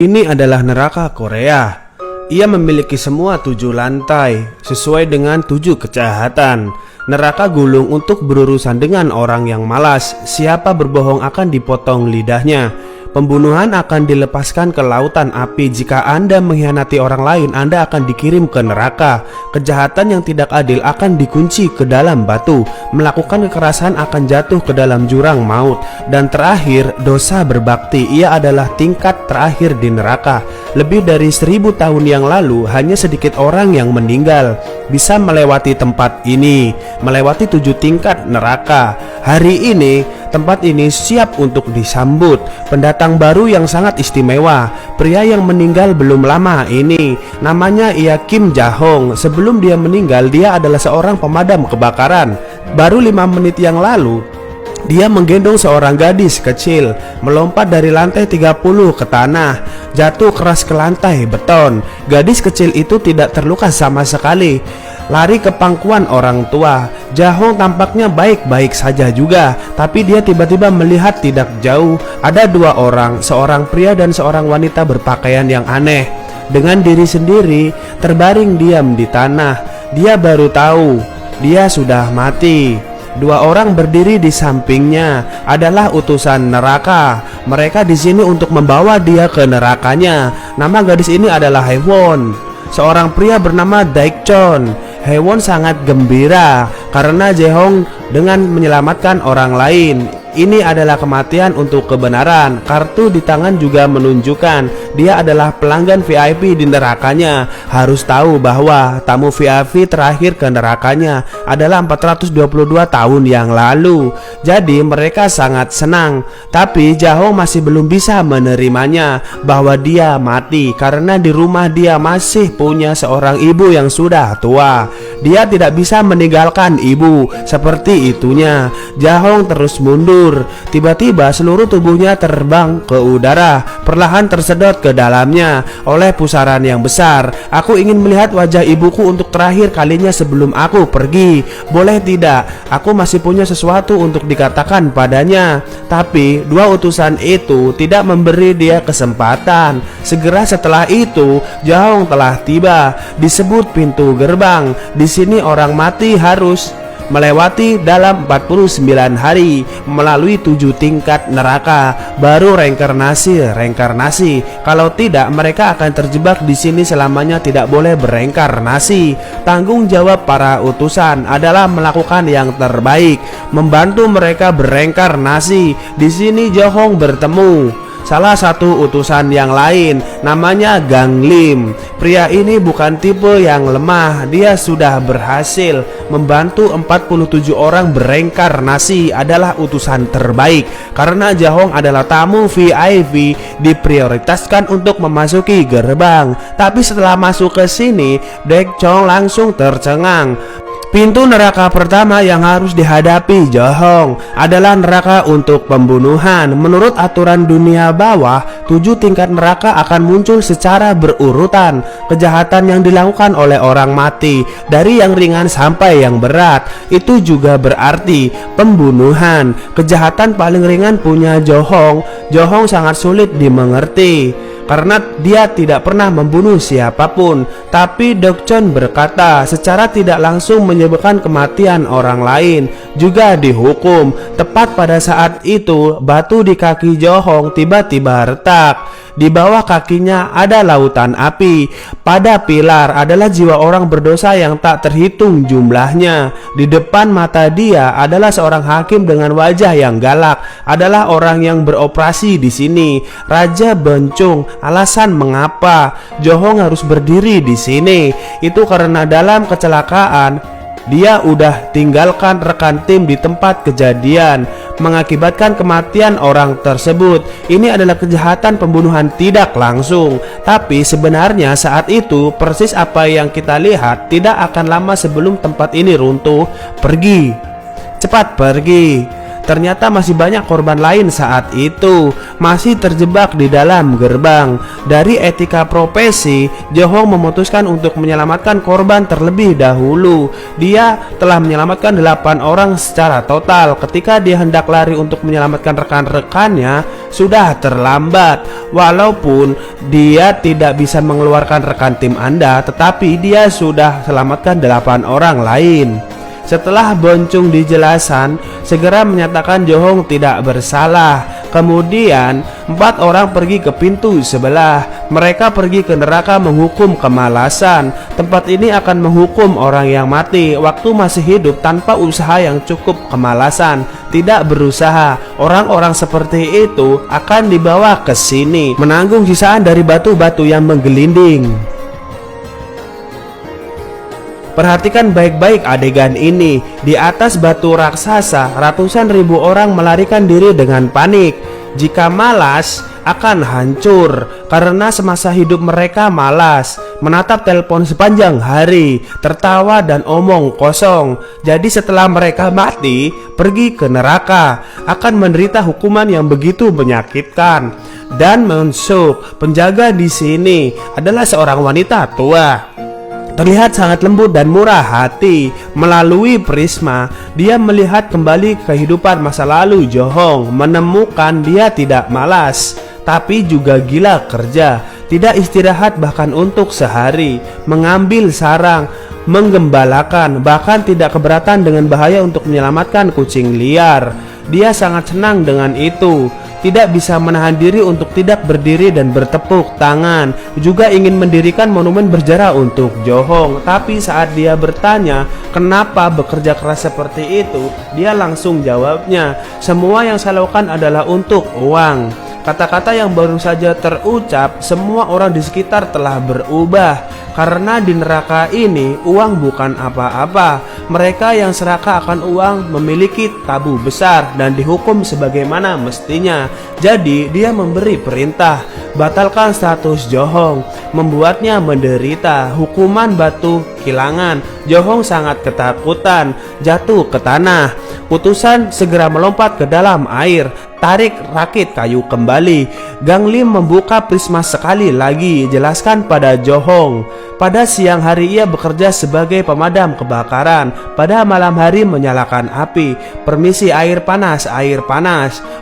Ini adalah neraka Korea. Ia memiliki semua 7 lantai sesuai dengan 7 kejahatan. Neraka gulung untuk berurusan dengan orang yang malas. Siapa berbohong akan dipotong lidahnya. Pembunuhan akan dilepaskan ke lautan api. Jika Anda mengkhianati orang lain, Anda akan dikirim ke neraka. Kejahatan yang tidak adil akan dikunci ke dalam batu. Melakukan kekerasan akan jatuh ke dalam jurang maut. Dan terakhir, dosa berbakti. Ia adalah tingkat terakhir di neraka. Lebih dari 1000 tahun yang lalu, hanya sedikit orang yang meninggal bisa melewati tempat ini, melewati 7 tingkat neraka. Hari ini tempat ini siap untuk disambut pendatang baru yang sangat istimewa. Pria yang meninggal belum lama ini, namanya ia Kim Ja-hong. Sebelum dia meninggal, dia adalah seorang pemadam kebakaran. Baru 5 menit yang lalu, dia menggendong seorang gadis kecil, melompat dari lantai 30 ke tanah, jatuh keras ke lantai beton. Gadis kecil itu tidak terluka sama sekali. Lari ke pangkuan orang tua. Ja-hong tampaknya baik-baik saja juga, tapi dia tiba-tiba melihat tidak jauh ada 2 orang, seorang pria dan seorang wanita berpakaian yang aneh. Dengan diri sendiri terbaring diam di tanah. Dia baru tahu dia sudah mati. 2 orang berdiri di sampingnya adalah utusan neraka. Mereka di sini untuk membawa dia ke nerakanya. Nama gadis ini adalah Haewon, seorang pria bernama Daikchon. Haewon sangat gembira karena Ja-hong dengan menyelamatkan orang lain. Ini adalah kematian untuk kebenaran. Kartu di tangan juga menunjukkan dia adalah pelanggan VIP di nerakanya. Harus tahu bahwa tamu VIP terakhir ke nerakanya adalah 422 tahun yang lalu. Jadi mereka sangat senang. Tapi Ja-hong masih belum bisa menerimanya bahwa dia mati, karena di rumah dia masih punya seorang ibu yang sudah tua. Dia tidak bisa meninggalkan ibu. Seperti itunya, Ja-hong terus mundur. Tiba-tiba seluruh tubuhnya terbang ke udara, perlahan tersedot ke dalamnya oleh pusaran yang besar. Aku ingin melihat wajah ibuku untuk terakhir kalinya sebelum aku pergi. Boleh tidak? Aku masih punya sesuatu untuk dikatakan padanya. Tapi 2 utusan itu tidak memberi dia kesempatan. Segera setelah itu, Ja-hong telah tiba. Disebut pintu gerbang. Di sini orang mati harus melewati dalam 49 hari melalui 7 tingkat neraka, baru reinkarnasi. Kalau tidak, mereka akan terjebak di sini selamanya, tidak boleh bereinkarnasi. Tanggung jawab para utusan adalah melakukan yang terbaik, membantu mereka bereinkarnasi. Di sini Ja-hong bertemu salah satu utusan yang lain, namanya Gang Lim. Pria ini bukan tipe yang lemah. Dia sudah berhasil membantu 47 orang bereinkarnasi, adalah utusan terbaik. Karena Ja-hong adalah tamu VIP, diprioritaskan untuk memasuki gerbang. Tapi setelah masuk ke sini, Daikchon langsung tercengang. Pintu neraka pertama yang harus dihadapi Ja-hong adalah neraka untuk pembunuhan. Menurut aturan dunia bawah, 7 tingkat neraka akan muncul secara berurutan. Kejahatan yang dilakukan oleh orang mati, dari yang ringan sampai yang berat, itu juga berarti pembunuhan. Kejahatan paling ringan punya Ja-hong sangat sulit dimengerti karena dia tidak pernah membunuh siapapun. Tapi Daikchon berkata secara tidak langsung menyebabkan kematian orang lain juga dihukum. Tepat pada saat itu, batu di kaki Ja-hong tiba-tiba retak. Di bawah kakinya ada lautan api. Pada pilar adalah jiwa orang berdosa yang tak terhitung jumlahnya. Di depan mata dia adalah seorang hakim dengan wajah yang galak. Adalah orang yang beroperasi di sini, Raja Bencong. Alasan mengapa Ja-hong harus berdiri di sini itu karena dalam kecelakaan dia udah tinggalkan rekan tim di tempat kejadian, mengakibatkan kematian orang tersebut. Ini adalah kejahatan pembunuhan tidak langsung. Tapi sebenarnya saat itu persis apa yang kita lihat. Tidak akan lama sebelum tempat ini runtuh. Pergi, cepat pergi. Ternyata masih banyak korban lain saat itu masih terjebak di dalam gerbang. Dari etika profesi, Johong memutuskan untuk menyelamatkan korban terlebih dahulu. Dia telah menyelamatkan 8 orang secara total. Ketika dia hendak lari untuk menyelamatkan rekan-rekannya, sudah terlambat. Walaupun dia tidak bisa mengeluarkan rekan tim Anda, tetapi dia sudah selamatkan 8 orang lain. Setelah Boncung dijelasan, segera menyatakan Johong tidak bersalah. Kemudian 4 orang pergi ke pintu sebelah. Mereka pergi ke neraka menghukum kemalasan. Tempat ini akan menghukum orang yang mati waktu masih hidup tanpa usaha yang cukup. Kemalasan, tidak berusaha. Orang-orang seperti itu akan dibawa ke sini menanggung sisaan dari batu-batu yang menggelinding. Perhatikan baik-baik adegan ini. Di atas batu raksasa, ratusan ribu orang melarikan diri dengan panik. Jika malas, akan hancur karena semasa hidup mereka malas, menatap telepon sepanjang hari, tertawa dan omong kosong. Jadi setelah mereka mati, pergi ke neraka, akan menderita hukuman yang begitu menyakitkan. Dan Mensuk, penjaga di sini, adalah seorang wanita tua. Terlihat sangat lembut dan murah hati. Melalui prisma, dia melihat kembali kehidupan masa lalu Johong. Menemukan dia tidak malas, tapi juga gila kerja. Tidak istirahat bahkan untuk sehari. Mengambil sarang, menggembalakan, bahkan tidak keberatan dengan bahaya untuk menyelamatkan kucing liar. Dia sangat senang dengan itu. Tidak bisa menahan diri untuk tidak berdiri dan bertepuk tangan. Juga ingin mendirikan monumen bersejarah untuk Johong. Tapi saat dia bertanya kenapa bekerja keras seperti itu, dia langsung jawabnya, semua yang saya lakukan adalah untuk uang. Kata-kata yang baru saja terucap, semua orang di sekitar telah berubah. Karena di neraka ini uang bukan apa-apa. Mereka yang serakah akan uang memiliki tabu besar dan dihukum sebagaimana mestinya. Jadi dia memberi perintah, batalkan status Johong, membuatnya menderita hukuman batu kilangan. Johong sangat ketakutan, jatuh ke tanah. Utusan segera melompat ke dalam air, tarik rakit kayu kembali. Gang Lim membuka prisma sekali lagi, jelaskan pada Johong. Pada siang hari ia bekerja sebagai pemadam kebakaran, pada malam hari menyalakan api. Permisi air panas.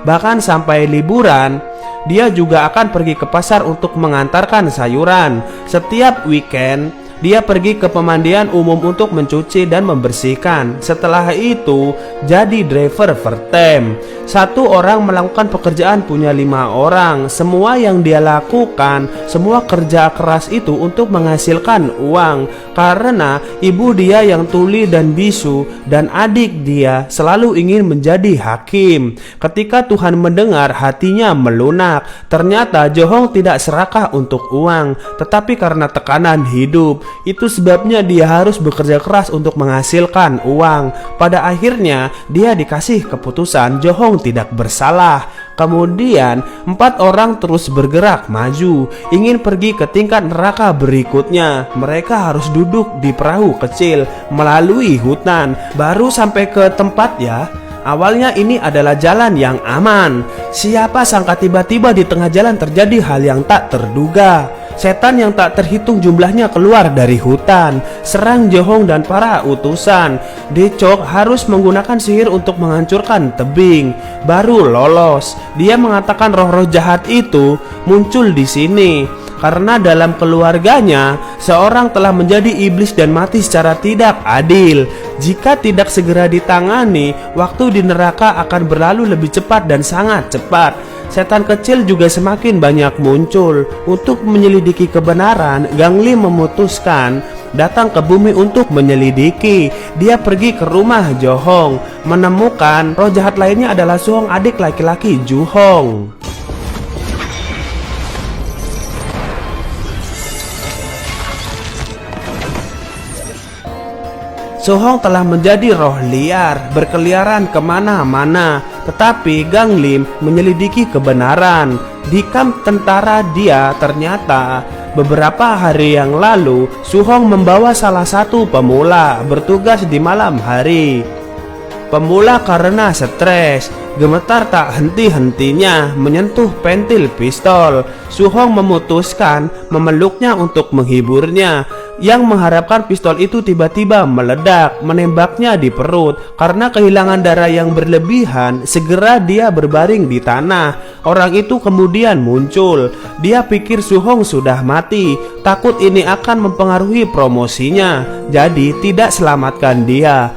Bahkan sampai liburan, dia juga akan pergi ke pasar untuk mengantarkan sayuran. Setiap weekend dia pergi ke pemandian umum untuk mencuci dan membersihkan. Setelah itu jadi driver vertem. 1 orang melakukan pekerjaan punya 5 orang. Semua yang dia lakukan, semua kerja keras itu untuk menghasilkan uang. Karena ibu dia yang tuli dan bisu dan adik dia selalu ingin menjadi hakim. Ketika Tuhan mendengar, hatinya melunak. Ternyata Johong tidak serakah untuk uang, tetapi karena tekanan hidup. Itu sebabnya dia harus bekerja keras untuk menghasilkan uang. Pada akhirnya dia dikasih keputusan Johong tidak bersalah. Kemudian 4 orang terus bergerak maju, ingin pergi ke tingkat neraka berikutnya. Mereka harus duduk di perahu kecil melalui hutan baru sampai ke tempatnya. Awalnya ini adalah jalan yang aman. Siapa sangka tiba-tiba di tengah jalan terjadi hal yang tak terduga. Setan yang tak terhitung jumlahnya keluar dari hutan, serang Johong dan para utusan. Decok harus menggunakan sihir untuk menghancurkan tebing, baru lolos. Dia mengatakan roh-roh jahat itu muncul di sini karena dalam keluarganya seorang telah menjadi iblis dan mati secara tidak adil. Jika tidak segera ditangani, waktu di neraka akan berlalu lebih cepat dan sangat cepat. Setan kecil juga semakin banyak muncul. Untuk menyelidiki kebenaran, Gang Lim memutuskan datang ke bumi untuk menyelidiki. Dia pergi ke rumah Johong, menemukan roh jahat lainnya adalah Suhong, adik laki-laki Juhong. Suhong telah menjadi roh liar, berkeliaran kemana-mana. Tetapi Gang Lim menyelidiki kebenaran. Di kamp tentara dia ternyata beberapa hari yang lalu Suhong membawa salah satu pemula bertugas di malam hari. Pemula karena stres, Gemetar tak henti-hentinya menyentuh pentil pistol. Su-hong memutuskan memeluknya untuk menghiburnya, yang mengharapkan pistol itu tiba-tiba meledak, menembaknya di perut. Karena kehilangan darah yang berlebihan, segera dia berbaring di tanah. Orang itu kemudian muncul. Dia pikir Su-hong sudah mati, takut ini akan mempengaruhi promosinya, jadi tidak selamatkan dia.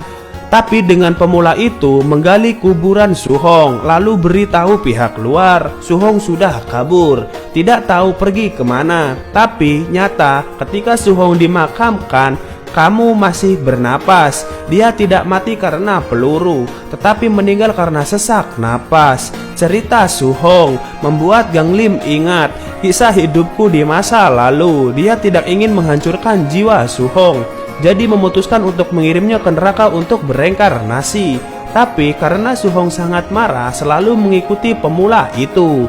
Tapi dengan pemula itu menggali kuburan Su-hong, lalu beritahu pihak luar Su-hong sudah kabur, tidak tahu pergi kemana. Tapi nyata ketika Su-hong dimakamkan, kamu masih bernapas. Dia tidak mati karena peluru, tetapi meninggal karena sesak napas. Cerita Su-hong membuat Gang Lim ingat kisah hidupku di masa lalu. Dia tidak ingin menghancurkan jiwa Su-hong, jadi memutuskan untuk mengirimnya ke neraka untuk bereinkarnasi. Tapi karena Su-hong sangat marah, selalu mengikuti pemula itu.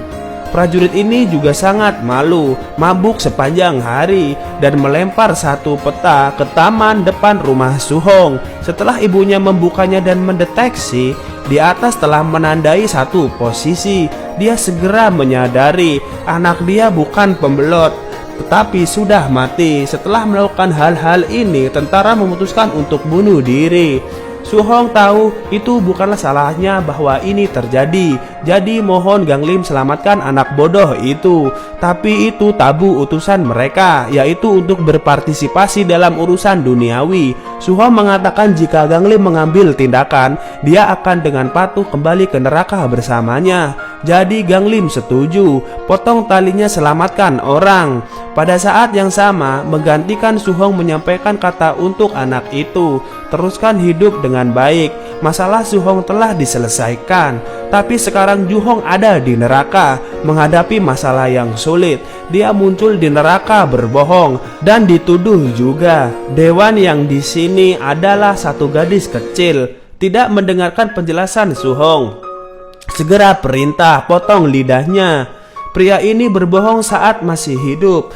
Prajurit ini juga sangat malu, mabuk sepanjang hari, dan melempar satu peta ke taman depan rumah Su-hong. Setelah ibunya membukanya dan mendeteksi, di atas telah menandai satu posisi. Dia segera menyadari anak dia bukan pembelot, tetapi sudah mati. Setelah melakukan hal-hal ini, tentara memutuskan untuk bunuh diri. Su-hong tahu itu bukanlah salahnya bahwa ini terjadi, jadi mohon Gang Lim selamatkan anak bodoh itu. Tapi itu tabu utusan mereka, yaitu untuk berpartisipasi dalam urusan duniawi. Su-hong mengatakan jika Gang Lim mengambil tindakan, dia akan dengan patuh kembali ke neraka bersamanya. Jadi Gang Lim setuju, potong talinya, selamatkan orang. Pada saat yang sama, menggantikan Su-hong menyampaikan kata untuk anak itu, teruskan hidup dengan baik. Masalah Su-hong telah diselesaikan, tapi sekarang Ju-hong ada di neraka menghadapi masalah yang sulit. Dia muncul di neraka berbohong dan dituduh juga. Dewan yang di sini adalah satu gadis kecil, tidak mendengarkan penjelasan Su-hong. Segera perintah potong lidahnya. Pria ini berbohong saat masih hidup,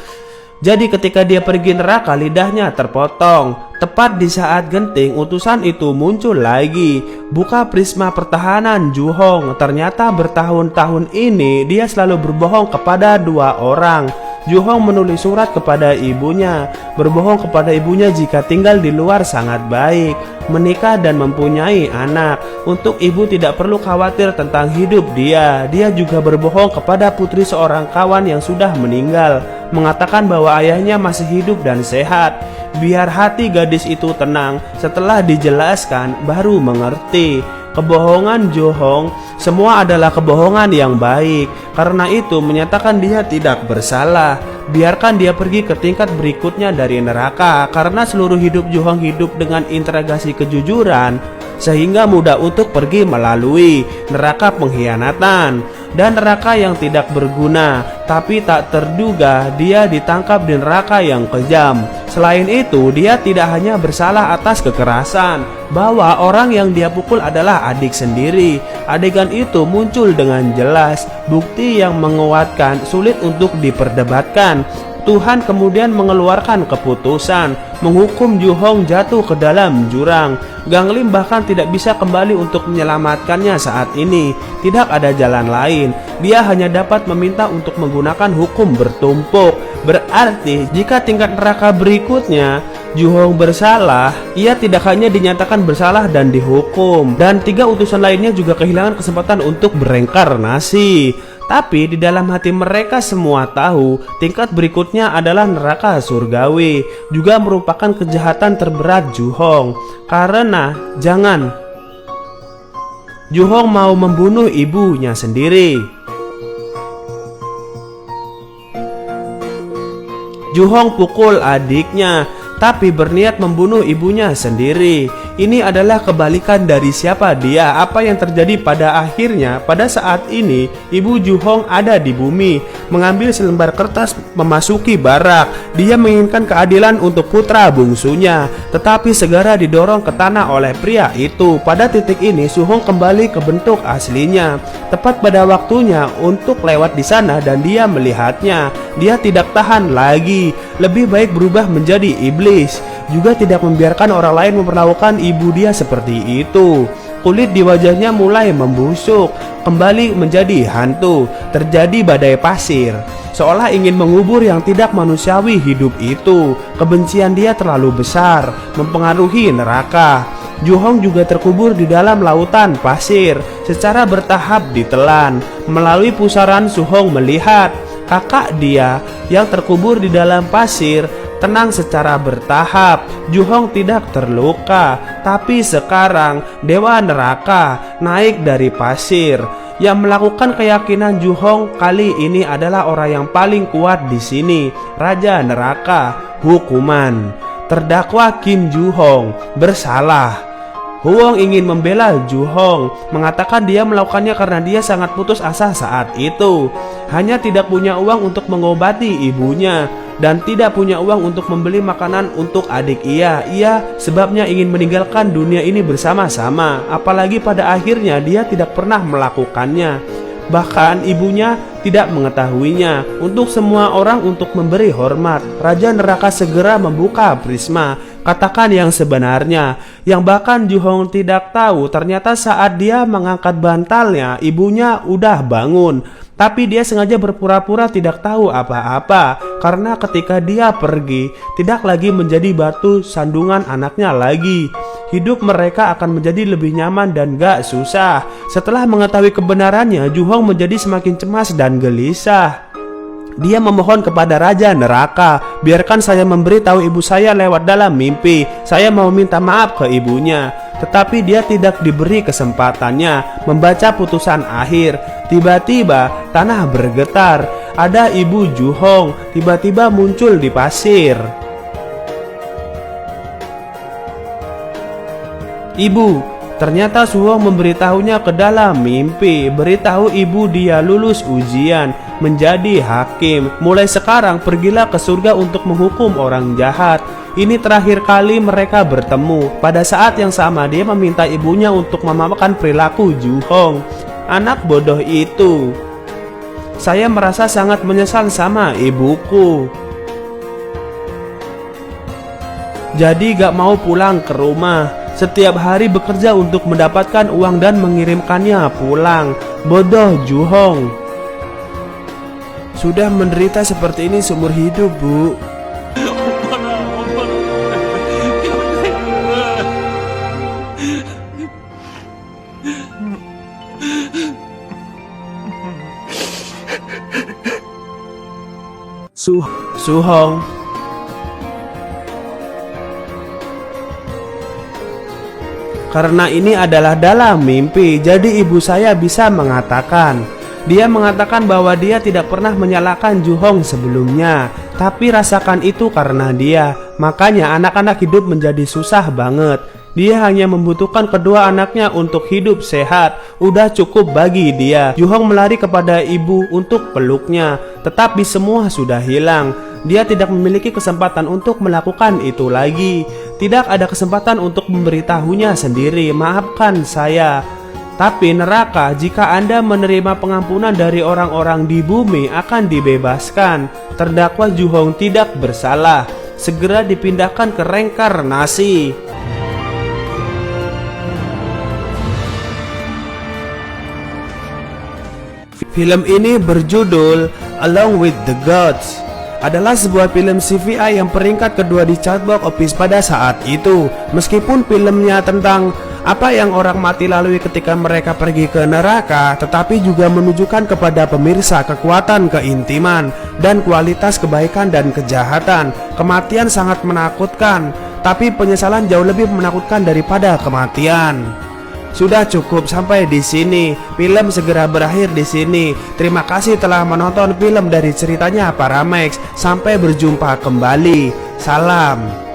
jadi ketika dia pergi neraka lidahnya terpotong. Tepat di saat genting, utusan itu muncul lagi. Buka prisma pertahanan Ju-hong. Ternyata bertahun-tahun ini dia selalu berbohong kepada dua orang. Ju-hong menulis surat kepada ibunya, berbohong kepada ibunya jika tinggal di luar sangat baik, menikah dan mempunyai anak. Untuk ibu tidak perlu khawatir tentang hidup dia. Dia juga berbohong kepada putri seorang kawan yang sudah meninggal, mengatakan bahwa ayahnya masih hidup dan sehat. Biar hati gadis itu tenang. Setelah dijelaskan baru mengerti. Kebohongan Ju-hong semua adalah kebohongan yang baik. Karena itu menyatakan dia tidak bersalah. Biarkan dia pergi ke tingkat berikutnya dari neraka. Karena seluruh hidup Ju-hong hidup dengan interogasi kejujuran, sehingga mudah untuk pergi melalui neraka pengkhianatan dan neraka yang tidak berguna. Tapi tak terduga dia ditangkap di neraka yang kejam. Selain itu, dia tidak hanya bersalah atas kekerasan, bahwa orang yang dia pukul adalah adik sendiri. Adegan itu muncul dengan jelas, bukti yang menguatkan, sulit untuk diperdebatkan. Tuhan kemudian mengeluarkan keputusan menghukum Ju-hong jatuh ke dalam jurang. Gang Lim bahkan tidak bisa kembali untuk menyelamatkannya saat ini. Tidak ada jalan lain. Dia hanya dapat meminta untuk menggunakan hukum bertumpuk. Berarti jika tingkat neraka berikutnya Ju-hong bersalah, ia tidak hanya dinyatakan bersalah dan dihukum, dan 3 utusan lainnya juga kehilangan kesempatan untuk bereinkarnasi. Tapi di dalam hati mereka semua tahu tingkat berikutnya adalah neraka surgawi, juga merupakan kejahatan terberat Ju-hong. Karena jangan, Ju-hong mau membunuh ibunya sendiri. Ju-hong pukul adiknya, tapi berniat membunuh ibunya sendiri. Ini adalah kebalikan dari siapa dia. Apa yang terjadi pada akhirnya, pada saat ini ibu Ju-hong ada di bumi, mengambil selembar kertas memasuki barak. Dia menginginkan keadilan untuk putra bungsunya, tetapi segera didorong ke tanah oleh pria itu. Pada titik ini Su-hong kembali ke bentuk aslinya, tepat pada waktunya untuk lewat di sana, dan dia melihatnya. Dia tidak tahan lagi, lebih baik berubah menjadi iblis, juga tidak membiarkan orang lain memperlakukan ibu dia seperti itu. Kulit di wajahnya mulai membusuk, kembali menjadi hantu. Terjadi badai pasir, seolah ingin mengubur yang tidak manusiawi hidup itu. Kebencian dia terlalu besar, mempengaruhi neraka. Ju-hong juga terkubur di dalam lautan pasir, secara bertahap ditelan. Melalui pusaran, Su-hong melihat kakak dia yang terkubur di dalam pasir tenang secara bertahap. Ju-hong tidak terluka, tapi sekarang Dewa Neraka naik dari pasir. Yang melakukan keyakinan Ju-hong kali ini adalah orang yang paling kuat di sini, Raja Neraka. Hukuman: terdakwa Kim Ju-hong bersalah. Huong ingin membela Ju-hong, mengatakan dia melakukannya karena dia sangat putus asa saat itu. Hanya tidak punya uang untuk mengobati ibunya, dan tidak punya uang untuk membeli makanan untuk adik ia. Ia sebabnya ingin meninggalkan dunia ini bersama-sama, apalagi pada akhirnya dia tidak pernah melakukannya. Bahkan ibunya tidak mengetahuinya. Untuk semua orang untuk memberi hormat, Raja Neraka segera membuka prisma. Katakan yang sebenarnya, yang bahkan Ju-hong tidak tahu. Ternyata saat dia mengangkat bantalnya, ibunya udah bangun. Tapi dia sengaja berpura-pura tidak tahu apa-apa, karena ketika dia pergi, tidak lagi menjadi batu sandungan anaknya lagi. Hidup mereka akan menjadi lebih nyaman dan gak susah. Setelah mengetahui kebenarannya, Ju-hong menjadi semakin cemas dan gelisah. Dia memohon kepada Raja Neraka, biarkan saya memberitahu ibu saya lewat dalam mimpi. Saya mau minta maaf ke ibunya. Tetapi dia tidak diberi kesempatannya membaca putusan akhir. Tiba-tiba tanah bergetar. Ada ibu Ju-hong tiba-tiba muncul di pasir. Ibu, ternyata Su-hong memberitahunya ke dalam mimpi. Beritahu ibu dia lulus ujian menjadi hakim. Mulai sekarang pergilah ke surga untuk menghukum orang jahat. Ini terakhir kali mereka bertemu. Pada saat yang sama dia meminta ibunya untuk memaafkan perilaku Ju-hong. Anak bodoh itu. Saya merasa sangat menyesal sama ibuku. Jadi gak mau pulang ke rumah. Setiap hari bekerja untuk mendapatkan uang dan mengirimkannya pulang. Bodoh Ju-hong. Sudah menderita seperti ini seumur hidup, Bu. Su-hong. Karena ini adalah dalam mimpi, jadi ibu saya bisa mengatakan. Dia mengatakan bahwa dia tidak pernah menyalahkan Ju-hong sebelumnya, tapi rasakan itu karena dia. Makanya anak-anak hidup menjadi susah banget. Dia hanya membutuhkan kedua anaknya untuk hidup sehat. Udah cukup bagi dia. Ju-hong melari kepada ibu untuk peluknya, tetapi semua sudah hilang. Dia tidak memiliki kesempatan untuk melakukan itu lagi. Tidak ada kesempatan untuk memberitahunya sendiri. Maafkan saya. Tapi neraka, jika Anda menerima pengampunan dari orang-orang di bumi, akan dibebaskan. Terdakwa Ju-hong tidak bersalah. Segera dipindahkan ke reinkarnasi. Film ini berjudul Along with the Gods. Adalah sebuah film CVI yang peringkat kedua di chart box office pada saat itu. Meskipun filmnya tentang apa yang orang mati lalui ketika mereka pergi ke neraka, tetapi juga menunjukkan kepada pemirsa kekuatan keintiman dan kualitas kebaikan dan kejahatan. Kematian sangat menakutkan, tapi penyesalan jauh lebih menakutkan daripada kematian. Sudah cukup sampai di sini. Film segera berakhir di sini. Terima kasih telah menonton film dari ceritanya Paramax. Sampai berjumpa kembali. Salam.